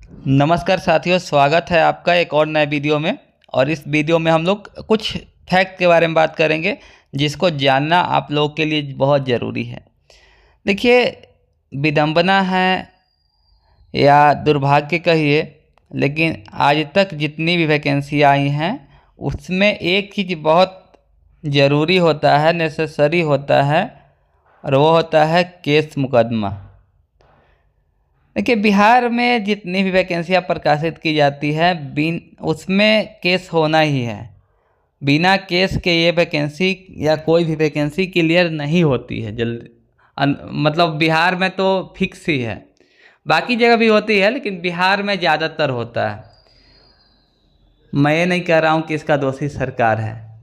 नमस्कार साथियों, स्वागत है आपका एक और नए वीडियो में। और इस वीडियो में हम लोग कुछ फैक्ट के बारे में बात करेंगे जिसको जानना आप लोगों के लिए बहुत ज़रूरी है। देखिए, विडंबना है या दुर्भाग्य कहिए, लेकिन आज तक जितनी भी वैकेंसी आई हैं उसमें एक चीज़ बहुत ज़रूरी होता है, नेसेसरी होता है, और वो होता है केस मुकदमा। देखिए, बिहार में जितनी भी वैकेंसियाँ प्रकाशित की जाती है उसमें केस होना ही है। बिना केस के ये वैकेंसी या कोई भी वैकेंसी क्लियर नहीं होती है जल्दी। मतलब बिहार में तो फिक्स ही है, बाकी जगह भी होती है लेकिन बिहार में ज़्यादातर होता है। मैं ये नहीं कह रहा हूँ कि इसका दोषी सरकार है,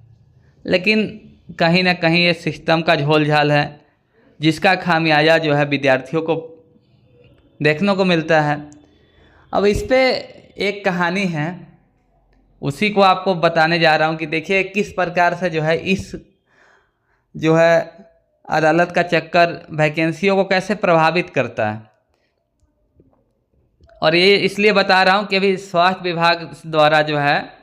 लेकिन कहीं ना कहीं ये सिस्टम का झोल झाल है जिसका खामियाजा जो है विद्यार्थियों को देखने को मिलता है। अब इस पे एक कहानी है, उसी को आपको बताने जा रहा हूँ कि देखिए किस प्रकार से जो है अदालत का चक्कर वैकेंसियों को कैसे प्रभावित करता है। और ये इसलिए बता रहा हूँ कि अभी स्वास्थ्य विभाग द्वारा जो है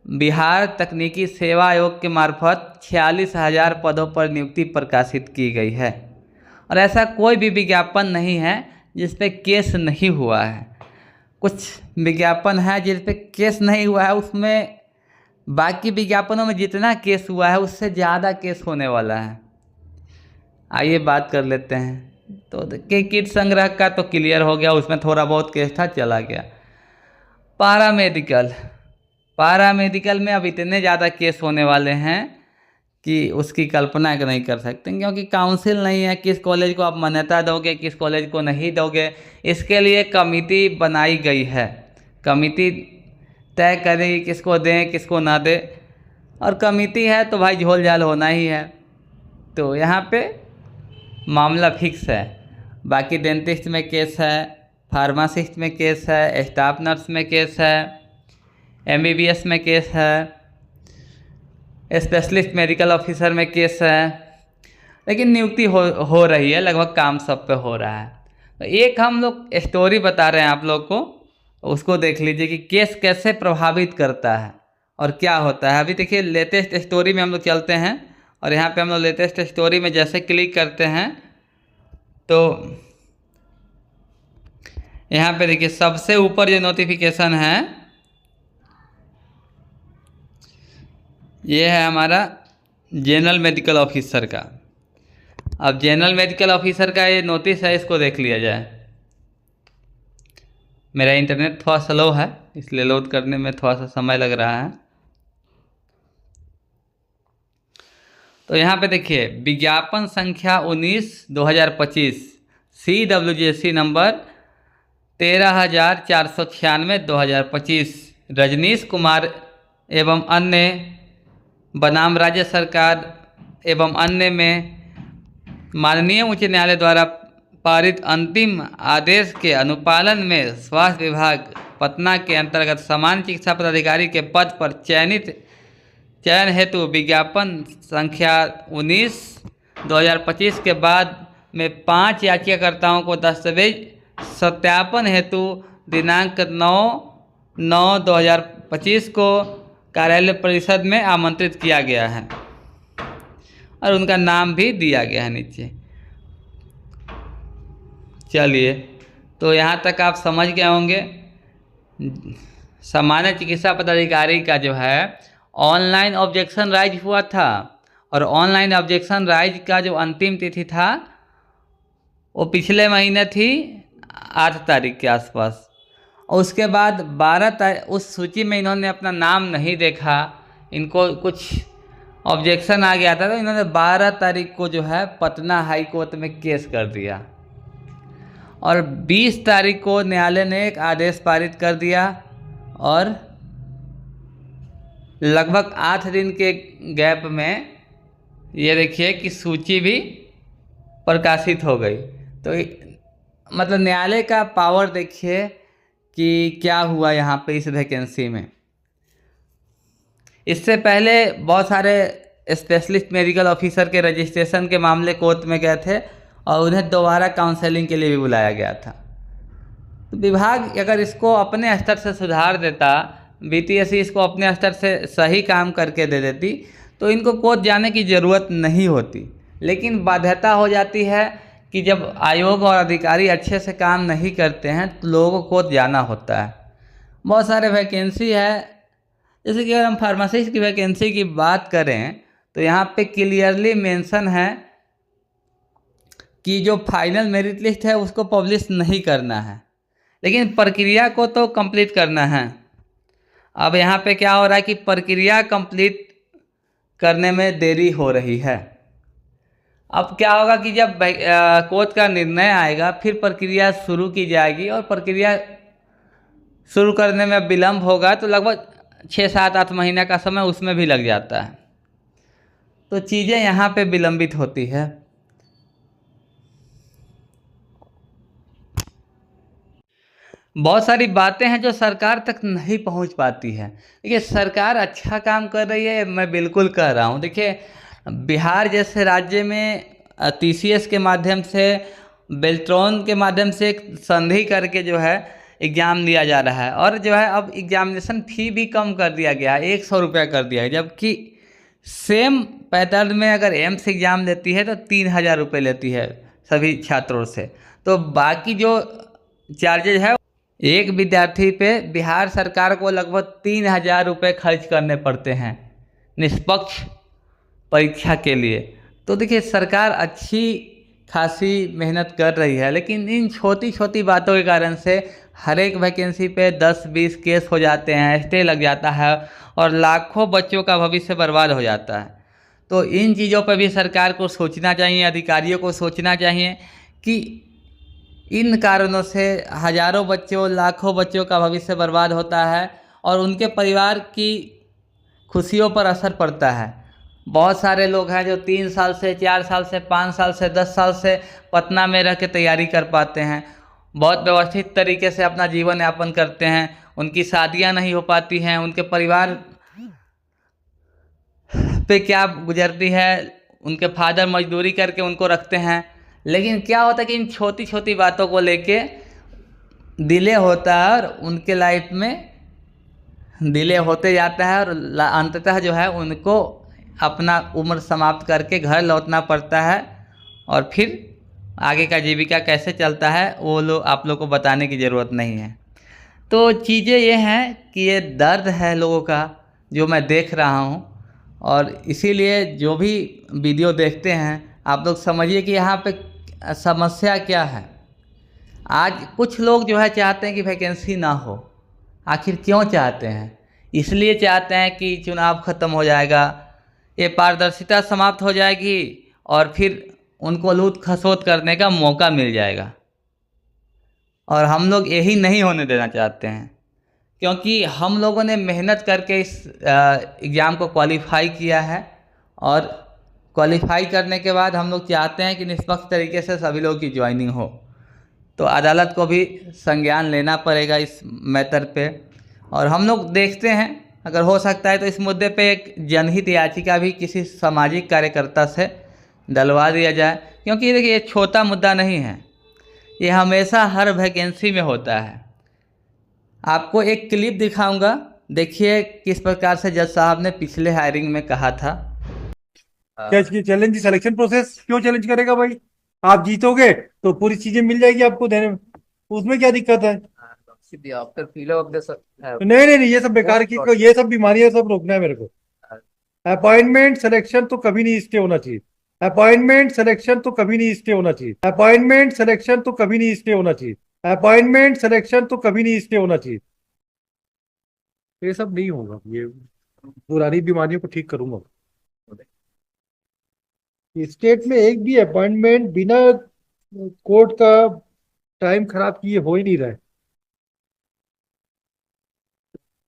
बिहार तकनीकी सेवा आयोग के मार्फत 46,000 पदों पर नियुक्ति प्रकाशित की गई है। और ऐसा कोई भी विज्ञापन नहीं है जिस पे केस नहीं हुआ है। कुछ विज्ञापन है जिस पे केस नहीं हुआ है, उसमें बाकी विज्ञापनों में जितना केस हुआ है उससे ज़्यादा केस होने वाला है। आइए बात कर लेते हैं। तो देखिए, किट संग्रह का तो क्लियर हो गया, उसमें थोड़ा बहुत केस था, चला गया। पैरामेडिकल में अब इतने ज़्यादा केस होने वाले हैं कि उसकी कल्पना नहीं कर सकते, क्योंकि काउंसिल नहीं है। किस कॉलेज को आप मान्यता दोगे, किस कॉलेज को नहीं दोगे, इसके लिए कमिटी बनाई गई है। कमिटी तय करेगी किसको दें किसको ना दें, और कमिटी है तो भाई झोल झाल होना ही है। तो यहाँ पे मामला फिक्स है। बाकी डेंटिस्ट में केस है, फार्मासिस्ट में केस है, स्टाफ नर्स में केस है, MBBS में केस है, स्पेशलिस्ट मेडिकल ऑफिसर में केस है। लेकिन नियुक्ति हो रही है, लगभग काम सब पे हो रहा है। तो एक हम लोग स्टोरी बता रहे हैं आप लोग को, उसको देख लीजिए कि केस कैसे प्रभावित करता है और क्या होता है। अभी देखिए, लेटेस्ट स्टोरी में हम लोग चलते हैं, और यहाँ पे हम लोग लेटेस्ट स्टोरी में जैसे क्लिक करते हैं तो यहाँ पे देखिए सबसे ऊपर जो नोटिफिकेशन है ये है हमारा जनरल मेडिकल ऑफिसर का। अब जनरल मेडिकल ऑफिसर का ये नोटिस है, इसको देख लिया जाए। मेरा इंटरनेट थोड़ा स्लो है इसलिए लोड करने में थोड़ा सा समय लग रहा है। तो यहाँ पे देखिए विज्ञापन संख्या 19/2025 CWJC नंबर 13,496/2025 रजनीश कुमार एवं अन्य बनाम राज्य सरकार एवं अन्य में माननीय उच्च न्यायालय द्वारा पारित अंतिम आदेश के अनुपालन में स्वास्थ्य विभाग पटना के अंतर्गत सामान्य चिकित्सा पदाधिकारी के पद पर चयन हेतु विज्ञापन संख्या 19/2025 के बाद में 5 याचिकाकर्ताओं को दस्तावेज सत्यापन हेतु दिनांक 9/9/2025 को कार्यालय परिषद में आमंत्रित किया गया है, और उनका नाम भी दिया गया है नीचे। चलिए, तो यहाँ तक आप समझ गए होंगे। सामान्य चिकित्सा पदाधिकारी का जो है ऑनलाइन ऑब्जेक्शन राइज हुआ था, और ऑनलाइन ऑब्जेक्शन राइज का जो अंतिम तिथि था वो पिछले महीने थी 8 तारीख के आसपास। और उसके बाद 12 तारीख उस सूची में इन्होंने अपना नाम नहीं देखा, इनको कुछ ऑब्जेक्शन आ गया था, तो इन्होंने 12 तारीख को जो है पटना हाई कोर्ट में केस कर दिया, और 20 तारीख को न्यायालय ने एक आदेश पारित कर दिया, और लगभग 8 दिन के गैप में ये देखिए कि सूची भी प्रकाशित हो गई। तो मतलब न्यायालय का पावर देखिए कि क्या हुआ यहाँ पे इस वैकेंसी में। इससे पहले बहुत सारे स्पेशलिस्ट मेडिकल ऑफिसर के रजिस्ट्रेशन के मामले कोर्ट में गए थे, और उन्हें दोबारा काउंसलिंग के लिए भी बुलाया गया था। तो विभाग अगर इसको अपने स्तर से सुधार देता, बीटीएससी इसको अपने स्तर से सही काम करके दे देती, तो इनको कोर्ट जाने की ज़रूरत नहीं होती। लेकिन बाध्यता हो जाती है कि जब आयोग और अधिकारी अच्छे से काम नहीं करते हैं तो लोगों को कोर्ट जाना होता है। बहुत सारे वैकेंसी है, जैसे कि अगर हम फार्मासिस्ट की वैकेंसी की बात करें तो यहाँ पे क्लियरली मेंशन है कि जो फाइनल मेरिट लिस्ट है उसको पब्लिश नहीं करना है, लेकिन प्रक्रिया को तो कंप्लीट करना है। अब यहाँ पे क्या हो रहा है कि प्रक्रिया कंप्लीट करने में देरी हो रही है। अब क्या होगा कि जब कोर्ट का निर्णय आएगा फिर प्रक्रिया शुरू की जाएगी, और प्रक्रिया शुरू करने में विलम्ब होगा तो लगभग 6-7-8 महीने का समय उसमें भी लग जाता है। तो चीज़ें यहाँ पे विलंबित होती है। बहुत सारी बातें हैं जो सरकार तक नहीं पहुंच पाती है। देखिए, सरकार अच्छा काम कर रही है, मैं बिल्कुल कह रहा हूं। देखिए, बिहार जैसे राज्य में टीसीएस के माध्यम से, बेल्ट्रॉन के माध्यम से एक संधि करके जो है एग्ज़ाम लिया जा रहा है, और जो है अब एग्जामिनेशन फ़ी भी कम कर दिया गया है, 100 रुपया कर दिया है। जबकि सेम पैटर्न में अगर एम्स एग्ज़ाम लेती है तो 3000 रुपये लेती है सभी छात्रों से। तो बाकी जो चार्जेज है, एक विद्यार्थी पे बिहार सरकार को लगभग 3000 रुपये खर्च करने पड़ते हैं निष्पक्ष परीक्षा के लिए। तो देखिए, सरकार अच्छी खासी मेहनत कर रही है, लेकिन इन छोटी छोटी बातों के कारण से हर एक वैकेंसी पे 10-20 केस हो जाते हैं, स्टे लग जाता है, और लाखों बच्चों का भविष्य बर्बाद हो जाता है। तो इन चीज़ों पर भी सरकार को सोचना चाहिए, अधिकारियों को सोचना चाहिए कि इन कारणों से हजारों बच्चों, लाखों बच्चों का भविष्य बर्बाद होता है और उनके परिवार की खुशियों पर असर पड़ता है। बहुत सारे लोग हैं जो 3 साल से, 4 साल से, 5 साल से, 10 साल से पटना में रह के तैयारी कर पाते हैं, बहुत व्यवस्थित तरीके से अपना जीवन यापन करते हैं, उनकी शादियां नहीं हो पाती हैं, उनके परिवार पे क्या गुजरती है, उनके फादर मजदूरी करके उनको रखते हैं। लेकिन क्या होता है कि इन छोटी छोटी बातों को लेके डिले होता है और उनके लाइफ में डिले होते जाता है, और अंततः जो है उनको अपना उम्र समाप्त करके घर लौटना पड़ता है, और फिर आगे का जीविका कैसे चलता है वो लोग, आप लोग को बताने की ज़रूरत नहीं है। तो चीज़ें ये हैं कि ये दर्द है लोगों का जो मैं देख रहा हूँ, और इसीलिए जो भी वीडियो देखते हैं आप लोग समझिए कि यहाँ पे समस्या क्या है। आज कुछ लोग जो है चाहते हैं कि वैकेंसी ना हो। आखिर क्यों चाहते हैं? इसलिए चाहते हैं कि चुनाव ख़त्म हो जाएगा, ये पारदर्शिता समाप्त हो जाएगी, और फिर उनको लूट खसोट करने का मौका मिल जाएगा। और हम लोग यही नहीं होने देना चाहते हैं, क्योंकि हम लोगों ने मेहनत करके इस एग्ज़ाम को क्वालिफाई किया है, और क्वालिफाई करने के बाद हम लोग चाहते हैं कि निष्पक्ष तरीके से सभी लोगों की ज्वाइनिंग हो। तो अदालत को भी संज्ञान लेना पड़ेगा इस मैटर पे, और हम लोग देखते हैं अगर हो सकता है तो इस मुद्दे पे एक जनहित याचिका भी किसी सामाजिक कार्यकर्ता से डलवा दिया जाए, क्योंकि देखिए ये छोटा मुद्दा नहीं है, ये हमेशा हर वैकेंसी में होता है। आपको एक क्लिप दिखाऊंगा, देखिए किस प्रकार से जज साहब ने पिछले हायरिंग में कहा था। क्या चैलेंज सिलेक्शन प्रोसेस क्यों चैलेंज करेगा भाई? आप जीतोगे तो पूरी चीजें मिल जाएगी आपको देने में, उसमें क्या दिक्कत है? नहीं नहीं नहीं, ये सब बेकार की, ये सब बीमारियां सब रोकना है मेरे को। अपॉइंटमेंट सिलेक्शन तो कभी नहीं स्टे होना चाहिए। अपॉइंटमेंट सिलेक्शन तो कभी नहीं स्टे होना चाहिए। अपॉइंटमेंट सिलेक्शन तो कभी नहीं स्टे होना चाहिए। अपॉइंटमेंट सिलेक्शन तो कभी नहीं स्टे होना चाहिए। ये सब नहीं होगा, ये पुरानी बीमारियों को ठीक करूंगा। स्टेट में एक भी अपॉइंटमेंट बिना कोर्ट का टाइम खराब किए हो ही नहीं रहा है।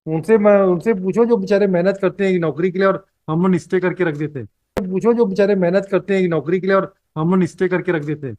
उनसे पूछो जो बेचारे मेहनत करते हैं नौकरी के लिए और हम लोग स्टे करके रख देते हैं। पूछो जो बेचारे मेहनत करते हैं नौकरी के लिए और हम लोग स्टे करके रख देते हैं।